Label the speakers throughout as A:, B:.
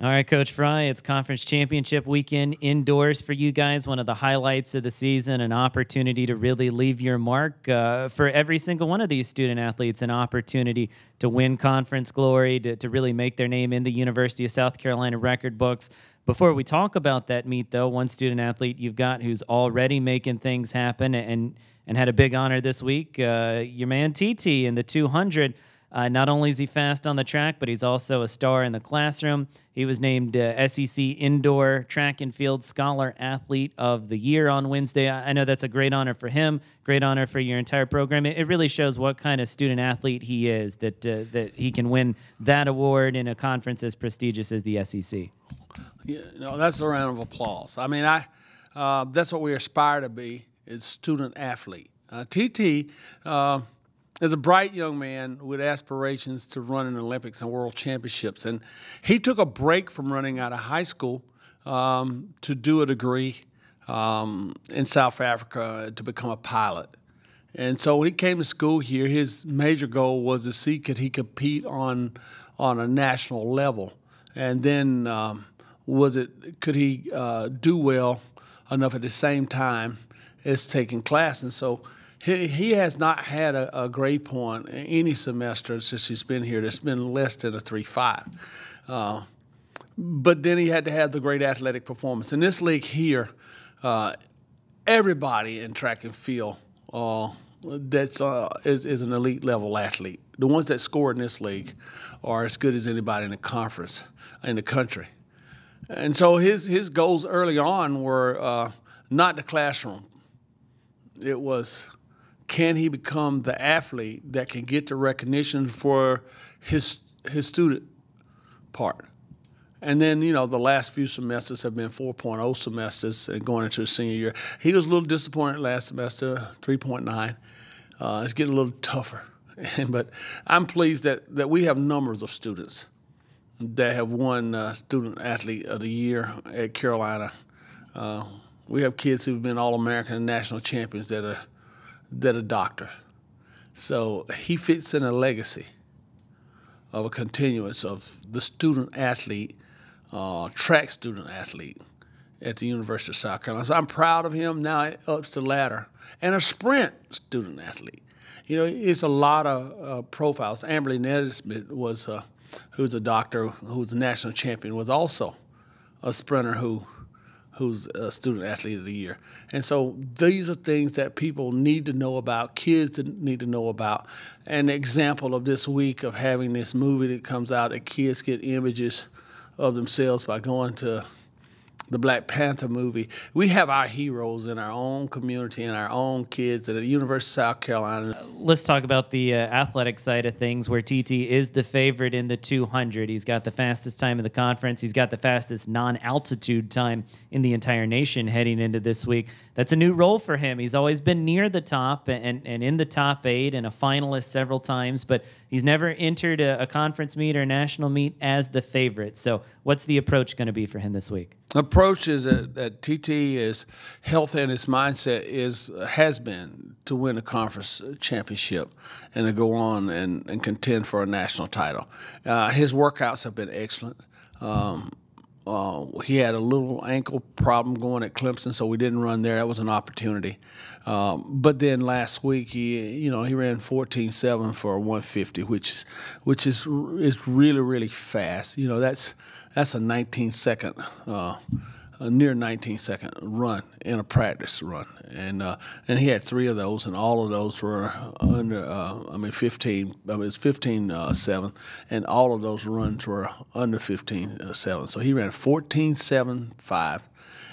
A: All right, Coach Frye, it's conference championship weekend indoors for you guys. One of the highlights of the season, an opportunity to really leave your mark for every single one of these student athletes, an opportunity to win conference glory, to really make their name in the University of South Carolina record books. Before we talk about that meet, though, one student athlete you've got who's already making things happen and had a big honor this week, your man TT in the 200. Not only is he fast on the track, but he's also a star in the classroom. He was named SEC Indoor Track and Field Scholar Athlete of the Year on Wednesday. I know that's a great honor for him, great honor for your entire program. It really shows what kind of student athlete he is, that he can win that award in a conference as prestigious as the SEC.
B: Yeah, that's a round of applause. I mean, that's what we aspire to be, is student athlete. TT is a bright young man with aspirations to run in the Olympics and World Championships. And he took a break from running out of high school to do a degree in South Africa to become a pilot. And so when he came to school here, his major goal was to see could he compete on a national level. And then could he do well enough at the same time as taking class. And so he has not had a grade point any semester since he's been here that's been less than a 3.5. But then he had to have the great athletic performance. In this league here, everybody in track and field is an elite level athlete. The ones that score in this league are as good as anybody in the conference, in the country. And so his goals early on were not the classroom. It was, can he become the athlete that can get the recognition for his student part? And then, the last few semesters have been 4.0 semesters and going into his senior year. He was a little disappointed last semester, 3.9. It's getting a little tougher. But I'm pleased that we have numbers of students that have won Student Athlete of the Year at Carolina. We have kids who've been All-American and national champions that are doctors. So he fits in a legacy of a continuance of the student athlete, track student athlete at the University of South Carolina. So I'm proud of him. Now it ups the ladder. And a sprint student athlete. It's a lot of profiles. Amberly Nesbitt was, who's a doctor, who was a national champion, was also a sprinter who's a student athlete of the year. And so these are things that people need to know about, kids need to know about. An example of this week of having this movie that comes out that kids get images of themselves by going to the Black Panther movie. We have our heroes in our own community and our own kids at the University of South Carolina.
A: Let's talk about the athletic side of things, where TT is the favorite in the 200. He's got the fastest time in the conference. He's got the fastest non-altitude time in the entire nation heading into this week. That's a new role for him. He's always been near the top and in the top 8 and a finalist several times, but he's never entered a conference meet or a national meet as the favorite. So what's the approach going to be for him this week?
B: Approach is that TT is health, and his mindset has been to win a conference championship and to go on and contend for a national title. His workouts have been excellent. He had a little ankle problem going at Clemson, so we didn't run there. That was an opportunity. But then last week he ran 14.7 for a 150, which is really, really fast. That's a 19-second, near 19-second run in a practice run, and he had 3 of those, and all of those were under 15. It's 15.7, and all of those runs were under 15.7. So he ran 14.75,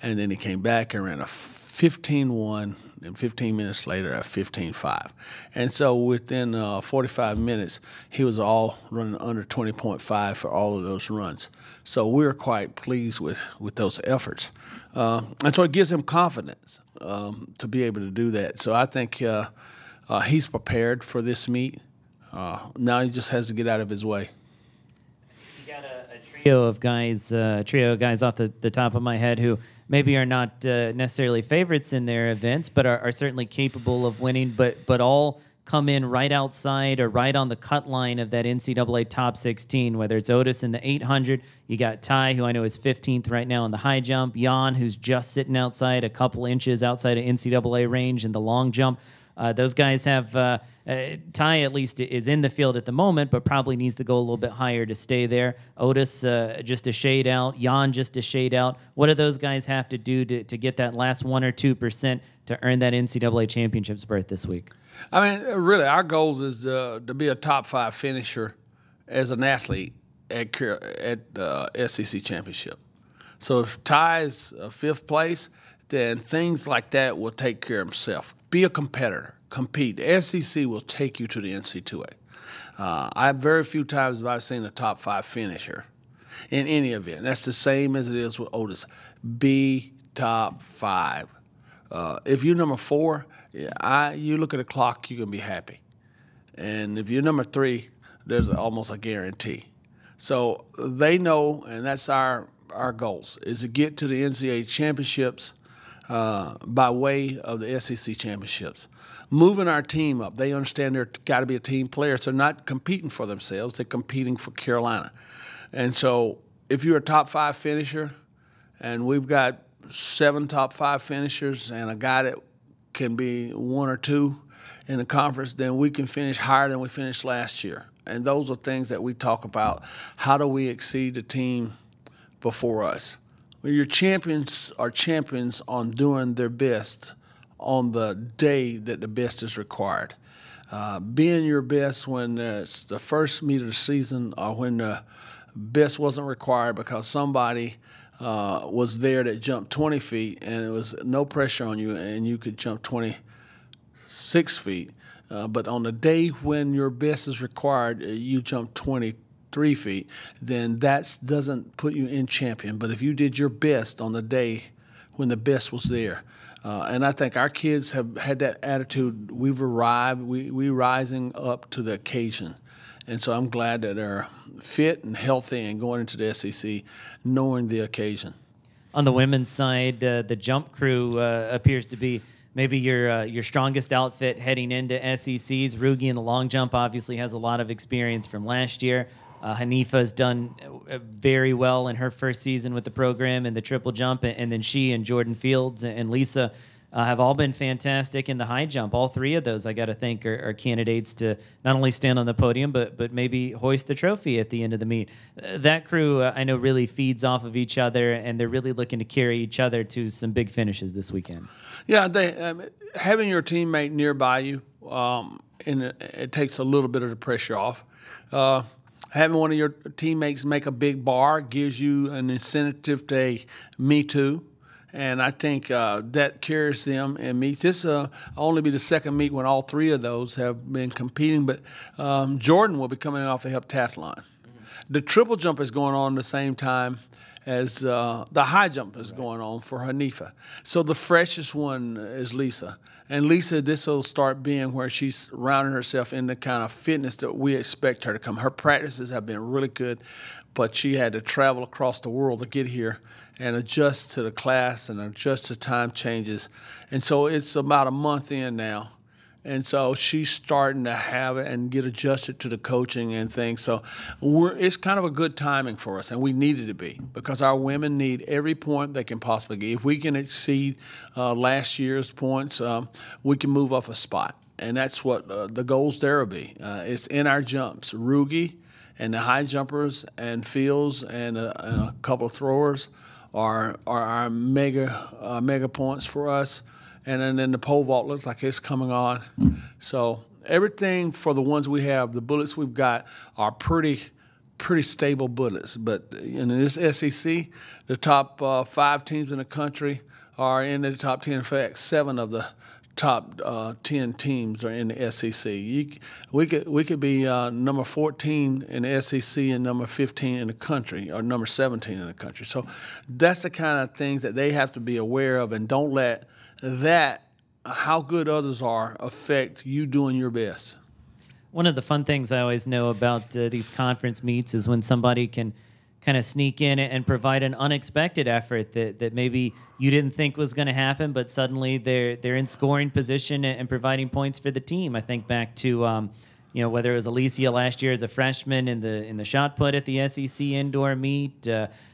B: and then he came back and ran a 15.1. And 15 minutes later at 15.5. And so within 45 minutes, he was all running under 20.5 for all of those runs. So we were quite pleased with those efforts. And so it gives him confidence to be able to do that. So I think he's prepared for this meet. Now he just has to get out of his way.
A: You got a trio of guys off the top of my head who maybe are not necessarily favorites in their events, but are certainly capable of winning, but all come in right outside or right on the cut line of that NCAA top 16, whether it's Otis in the 800, you got Ty, who I know is 15th right now in the high jump, Jan, who's just sitting outside a couple inches outside of NCAA range in the long jump. Those guys have, Ty at least is in the field at the moment, but probably needs to go a little bit higher to stay there. Otis just a shade out. Jan just a shade out. What do those guys have to do to get that last 1 or 2% to earn that NCAA championship berth this week?
B: I mean, really, our goal is to be a top 5 finisher as an athlete at the SEC championship. So if Ty is 5th place, then things like that will take care of himself. Be a competitor. Compete. The SEC will take you to the NC2A. I very few times have I seen a top 5 finisher in any event. That's the same as it is with Otis. Be top 5. If you're number 4, you look at the clock, you can be happy. And if you're number 3, there's almost a guarantee. So they know, and that's our goals, is to get to the NCAA championships by way of the SEC championships. Moving our team up. They understand they're got to be a team player, so they're not competing for themselves. They're competing for Carolina. And so if you're a top 5 finisher, and we've got 7 top 5 finishers and a guy that can be 1 or 2 in the conference, then we can finish higher than we finished last year. And those are things that we talk about. How do we exceed the team before us? Well, your champions are champions on doing their best on the day that the best is required. Being your best when it's the first meet of the season or when the best wasn't required because somebody was there that jumped 20 feet and it was no pressure on you and you could jump 26 feet. But on the day when your best is required, you jump 23 feet, then that doesn't put you in champion. But if you did your best on the day when the best was there, and I think our kids have had that attitude. We've arrived. We're rising up to the occasion. And so I'm glad that they're fit and healthy and going into the SEC knowing the occasion.
A: On the women's side, the jump crew appears to be maybe your strongest outfit heading into SECs. Rugi in the long jump obviously has a lot of experience from last year. Hanifa has done very well in her first season with the program in the triple jump, and then she and Jordan Fields and Lisa have all been fantastic in the high jump. All 3 of those, I got to think, are candidates to not only stand on the podium, but maybe hoist the trophy at the end of the meet. That crew, I know, really feeds off of each other, and they're really looking to carry each other to some big finishes this weekend. Yeah,
B: having your teammate nearby you, it takes a little bit of the pressure off. Having one of your teammates make a big bar gives you an incentive to say, me too. And I think that carries them in meets. This will only be the second meet when all 3 of those have been competing, but Jordan will be coming off a heptathlon. Mm-hmm. The triple jump is going on at the same time as the high jump is going on for Hanifa. So the freshest one is Lisa. And Lisa, this will start being where she's rounding herself in the kind of fitness that we expect her to come. Her practices have been really good, but she had to travel across the world to get here and adjust to the class and adjust to time changes. And so it's about a month in now. And so she's starting to have it and get adjusted to the coaching and things. So it's kind of a good timing for us, and we need it to be because our women need every point they can possibly get. If we can exceed last year's points, we can move up a spot. And that's what the goals there will be. It's in our jumps. Rugi and the high jumpers and Fields and a couple of throwers are our mega points for us. And then the pole vault looks like it's coming on. So everything for the ones we have, the bullets we've got are pretty stable bullets. But in this SEC, the top 5 teams in the country are in the top 10. In fact, 7 of the top 10 teams are in the SEC. We could be number 14 in the SEC and number 15 in the country, or number 17 in the country. So that's the kind of things that they have to be aware of, and don't let that, how good others are, affect you doing your best.
A: One of the fun things I always know about these conference meets is when somebody can kind of sneak in and provide an unexpected effort that maybe you didn't think was going to happen, but suddenly they're in scoring position and providing points for the team. I think back to whether it was Alicia last year as a freshman in the shot put at the SEC indoor meet.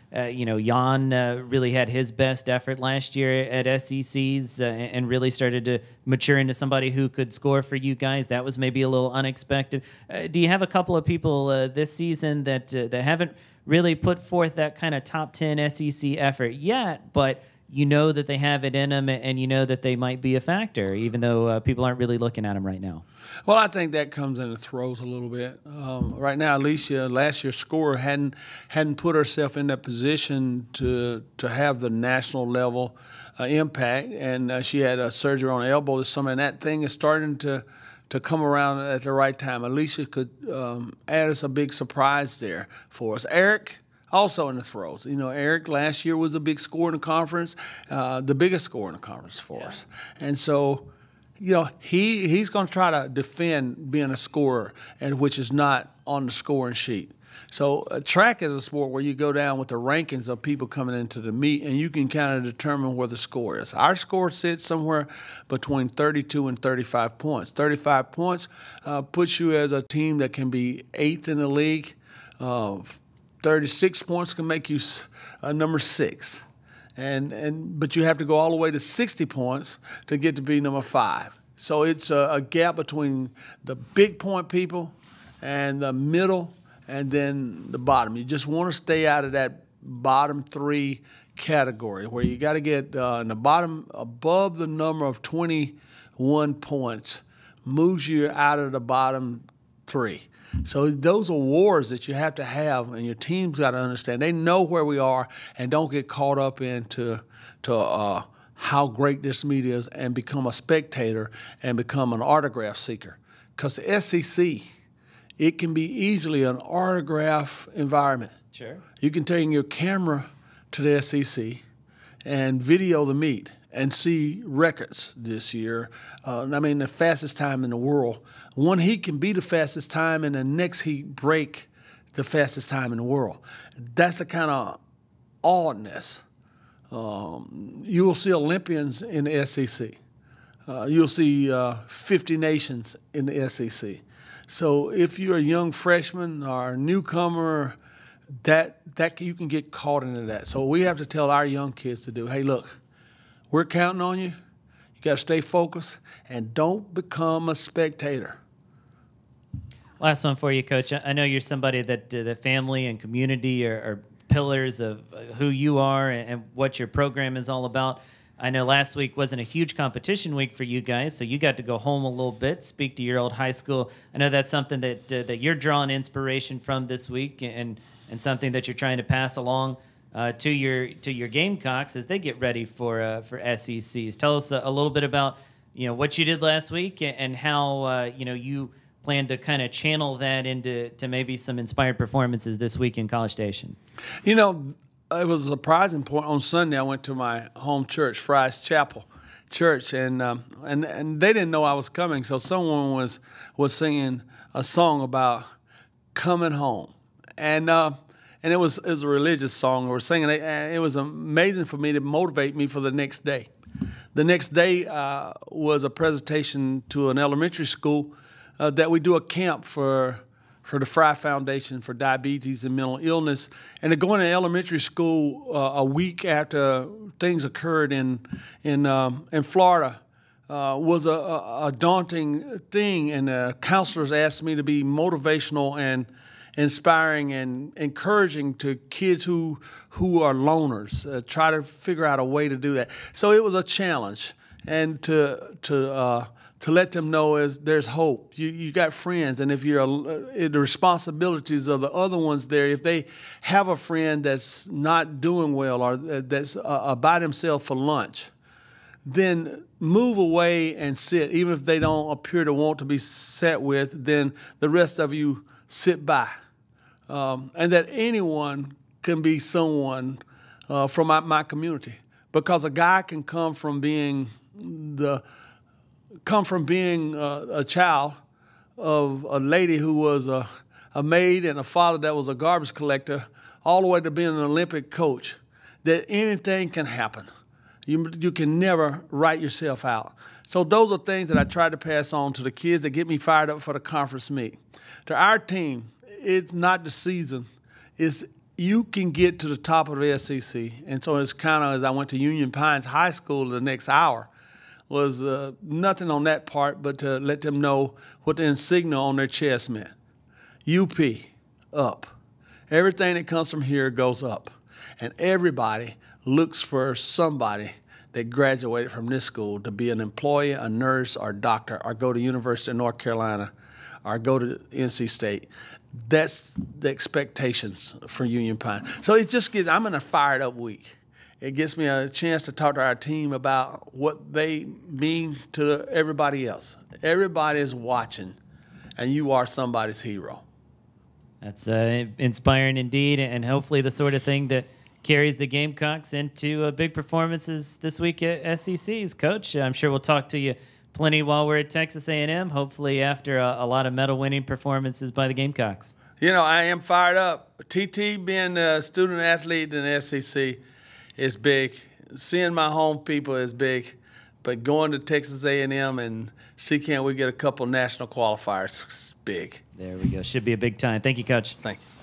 A: Jan really had his best effort last year at SECs and really started to mature into somebody who could score for you guys. That was maybe a little unexpected. Do you have a couple of people this season that haven't really put forth that kind of top 10 SEC effort yet, but you know that they have it in them, and you know that they might be a factor, even though people aren't really looking at them right now?
B: Well, I think that comes in the throws a little bit. Right now, Alicia, last year's scorer, hadn't put herself in that position to have the national level impact, and she had a surgery on her elbow this summer, and that thing is starting to come around at the right time. Alicia could add us a big surprise there for us. Eric, also in the throws. Eric last year was a big scorer in the conference, the biggest scorer in the conference for us. And so, he's going to try to defend being a scorer, and which is not on the scoring sheet. So track is a sport where you go down with the rankings of people coming into the meet, and you can kind of determine where the score is. Our score sits somewhere between 32 and 35 points. 35 points puts you as a team that can be 8th in the league. 36 points can make you number 6. But you have to go all the way to 60 points to get to be number 5. So it's a gap between the big point people and the middle and then the bottom. You just want to stay out of that bottom 3 category where you got to get in the bottom above the number of 21 points moves you out of the bottom 3. So those are wars that you have to have, and your team's got to understand. They know where we are, and don't get caught up into how great this meet is and become a spectator and become an autograph seeker. Because the SEC, it can be easily an autograph environment.
A: Sure.
B: You can take your camera to the SEC and video the meet and see records this year. The fastest time in the world. One heat can be the fastest time, and the next heat break the fastest time in the world. That's the kind of oddness. You will see Olympians in the SEC. You'll see 50 nations in the SEC. So if you're a young freshman or a newcomer, that you can get caught into that. So we have to tell our young kids to do, hey, look, we're counting on you. You got to stay focused and don't become a spectator.
A: Last one for you, Coach. I know you're somebody that the family and community are pillars of who you are and what your program is all about. I know last week wasn't a huge competition week for you guys, so you got to go home a little bit, speak to your old high school. I know that's something that you're drawing inspiration from this week, and something that you're trying to pass along to your Gamecocks as they get ready for SECs. Tell us a little bit about what you did last week and how you plan to kind of channel that into maybe some inspired performances this week in College Station.
B: It was a surprising point. On Sunday, I went to my home church, Frye's Chapel Church, and they didn't know I was coming. So someone was singing a song about coming home, and it was a religious song. We were singing it, and it was amazing for me to motivate me for the next day. The next day was a presentation to an elementary school that we do a camp for the Frye Foundation for Diabetes and Mental Illness. And to go into elementary school a week after things occurred in Florida was a daunting thing. And the counselors asked me to be motivational and inspiring and encouraging to kids who are loners, try to figure out a way to do that. So it was a challenge. And to let them know is there's hope. You got friends, and if you're the responsibilities of the other ones there, if they have a friend that's not doing well or that's by themselves for lunch, then move away and sit. Even if they don't appear to want to be sat with, then the rest of you sit by. And that anyone can be someone from my community, because a guy can come from being a child of a lady who was a maid and a father that was a garbage collector, all the way to being an Olympic coach, that anything can happen. You can never write yourself out. So those are things that I try to pass on to the kids that get me fired up for the conference meet. To our team, it's not the season. It's you can get to the top of the SEC. And so it's kind of, as I went to Union Pines High School the next hour, was nothing on that part but to let them know what the insignia on their chest meant. UP, up. Everything that comes from here goes up. And everybody looks for somebody that graduated from this school to be an employee, a nurse, or doctor, or go to University of North Carolina, or go to NC State. That's the expectations for Union Pine. So it just gets, I'm in a fired up week. It gives me a chance to talk to our team about what they mean to everybody else. Everybody is watching, and you are somebody's hero.
A: That's inspiring indeed, and hopefully the sort of thing that carries the Gamecocks into big performances this week at SECs. Coach, I'm sure we'll talk to you plenty while we're at Texas A&M, hopefully after a lot of medal-winning performances by the Gamecocks.
B: You know, I am fired up. TT being a student athlete in the SEC is big. Seeing my home people is big. But going to Texas A&M and see can we get a couple national qualifiers is big.
A: There we go. Should be a big time. Thank you, Coach.
B: Thank you.